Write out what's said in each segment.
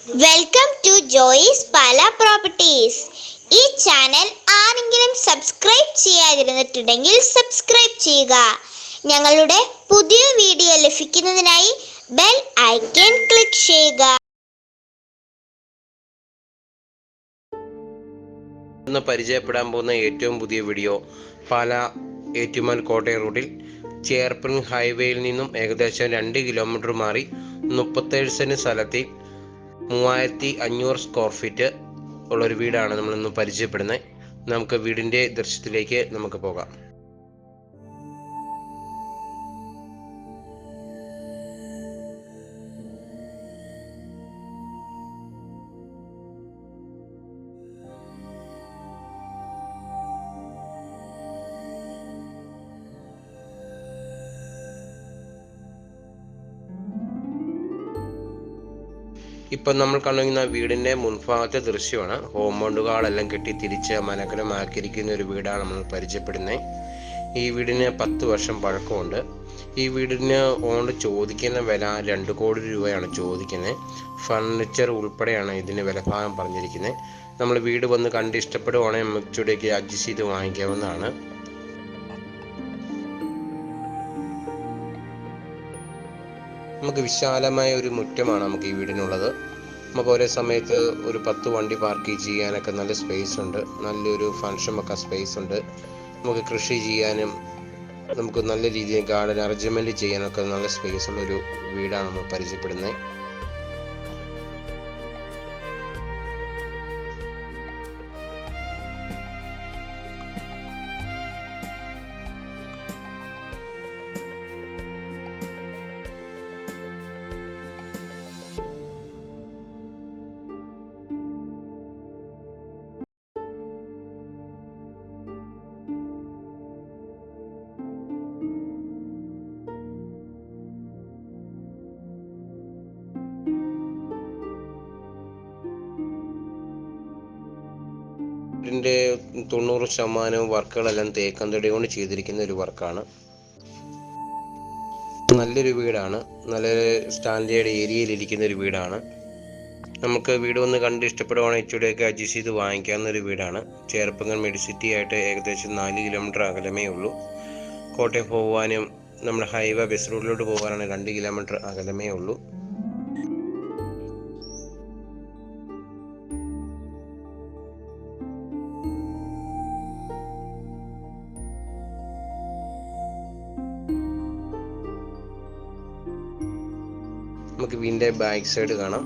Welcome to Joyce Pala properties. ഈ channel ആരെങ്കിലും subscribe ചെയ്യാതിരുന്നിട്ടുണ്ടെങ്കിൽ സബ്സ്ക്രൈബ് ചെയ്യുക. ഞങ്ങളുടെ പുതിയ വീഡിയോ ലഭിക്കുന്നതിനായി ബെൽ ഐക്കൺ ക്ലിക്ക് ചെയ്യുക. ഇന്ന് പരിചയപ്പെടാൻ പോകുന്ന ഏറ്റവും പുതിയ വീഡിയോ പാല ഏറ്റുമാൻ കോട്ടയം റൂട്ടിൽ ചേർപ്പൻ ഹൈവേയിൽ നിന്നും ഏകദേശം 2 കിലോമീറ്റർ മാറി 37 സെന്റ് സ്ഥലത്തിൽ 3500 സ്ക്വയർ ഫീറ്റ് ഉള്ളൊരു വീടാണ് നമ്മളിന്ന് പരിചയപ്പെടുന്നത്. നമുക്ക് വീടിൻ്റെ ദൃശ്യത്തിലേക്ക് നമുക്ക് പോകാം. ഇപ്പം നമ്മൾ കണ്ടുവന്ന വീടിൻ്റെ മുൻഭാഗത്തെ ദൃശ്യമാണ്. കോമ്പൗണ്ടുകളെല്ലാം കെട്ടി തിരിച്ച് മനോഹരമാക്കിയിരിക്കുന്ന ഒരു വീടാണ് നമ്മൾ പരിചയപ്പെടുന്നത്. ഈ വീടിന് 10 വർഷം പഴക്കമുണ്ട്. ഈ വീടിന് ഓണ്ട് ചോദിക്കുന്ന വില 2 കോടി രൂപയാണ് ചോദിക്കുന്നത്. ഫർണിച്ചർ ഉൾപ്പെടെയാണ് ഇതിന് വിലഭാഗം പറഞ്ഞിരിക്കുന്നത്. നമ്മൾ വീട് വന്ന് കണ്ട് ഇഷ്ടപ്പെടുവാണെങ്കിൽ നമുക്ക് ഇച്ചിരിയൊക്കെ അഡ്ജസ്റ്റ് ചെയ്ത് വാങ്ങിക്കാവുന്നതാണ്. നമുക്ക് വിശാലമായ ഒരു മുറ്റമാണ് നമുക്ക് ഈ വീടിനുള്ളത്. നമുക്ക് ഒരേ സമയത്ത് ഒരു 10 വണ്ടി പാർക്ക് ചെയ്യാനൊക്കെ നല്ല സ്പേസ് ഉണ്ട്. നല്ലൊരു ഫംഗ്ഷൻ വെക്കാൻ സ്പേസ് ഉണ്ട്. നമുക്ക് കൃഷി ചെയ്യാനും നമുക്ക് നല്ല രീതിയിൽ ഗാർഡൻ അറേഞ്ച്മെൻറ്റ് ചെയ്യാനൊക്കെ നല്ല സ്പേസ് ഉള്ളൊരു വീടാണ് നമ്മൾ പരിചയപ്പെടുന്നത്. വീടിൻ്റെ 90% വർക്കുകളെല്ലാം തേക്കാൻ തടി കൊണ്ട് ചെയ്തിരിക്കുന്ന ഒരു വർക്കാണ്. നല്ലൊരു വീടാണ്. നല്ല സ്റ്റാൻഡേർഡ് ഏരിയയിലിരിക്കുന്ന ഒരു വീടാണ്. നമുക്ക് വീട് വന്ന് കണ്ട് ഇഷ്ടപ്പെടുവാണെങ്കിൽ ഇച്ചിരിയൊക്കെ അഡ്ജസ്റ്റ് ചെയ്ത് വാങ്ങിക്കാവുന്ന ഒരു വീടാണ്. ചേർപ്പങ്ങൽ മെഡിസിറ്റി ആയിട്ട് ഏകദേശം 4 കിലോമീറ്റർ അകലമേ ഉള്ളൂ. കോട്ടയം പോകാനും നമ്മുടെ ഹൈവേ ബസ് റൂട്ടിലോട്ട് പോകാനാണ് 2 കിലോമീറ്റർ അകലമേ ഉള്ളൂ. നമുക്ക് വീടിൻ്റെ ബാക്ക് സൈഡ് കാണാം.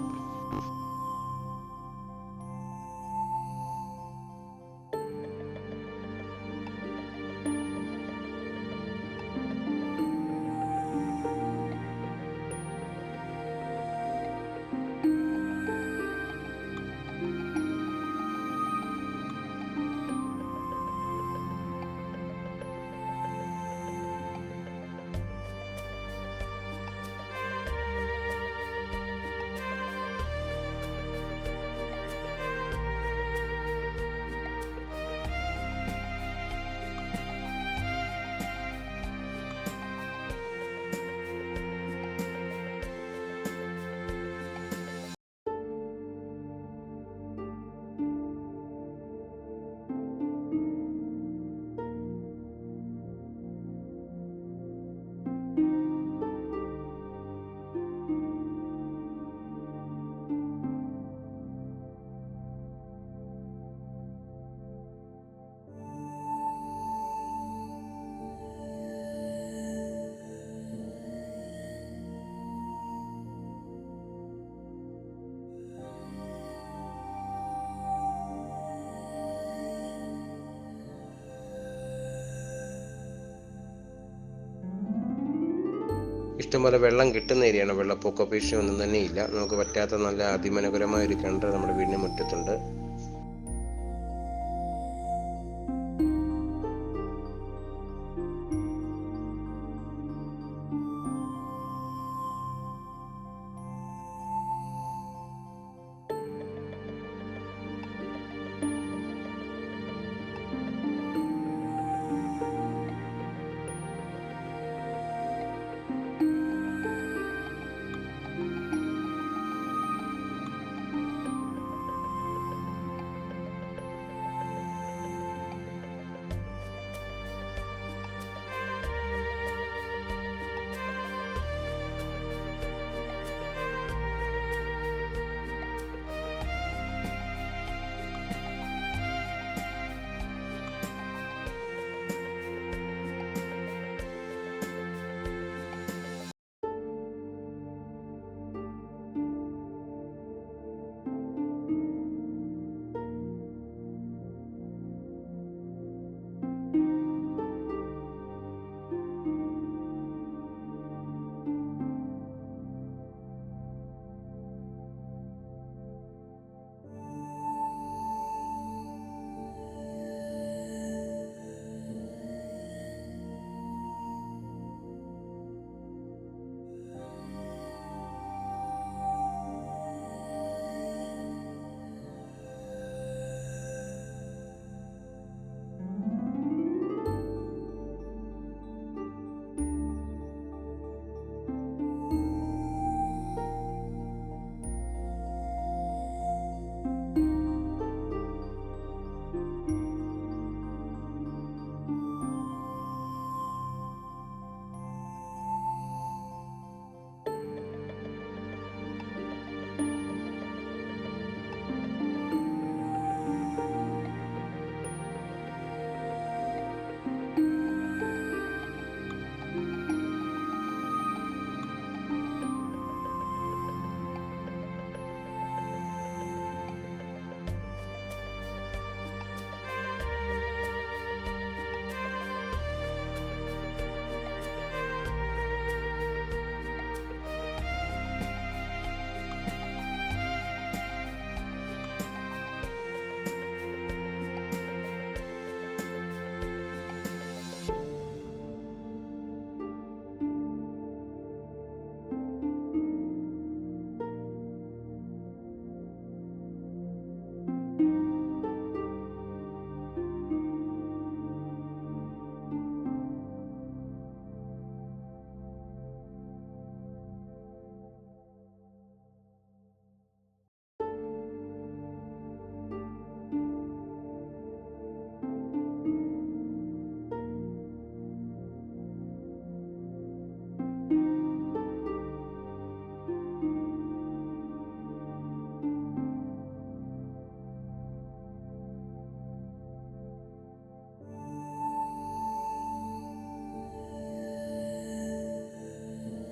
ഇഷ്ടംപോലെ വെള്ളം കിട്ടുന്ന ഏരിയയാണ്. വെള്ളപ്പൊക്ക ഭീഷണി ഒന്നും തന്നെ ഇല്ല. നമുക്ക് പറ്റാത്ത നല്ല അതിമനോഹരമായ ഒരു കിണർ നമ്മുടെ വീടിന് മുറ്റത്തുണ്ട്.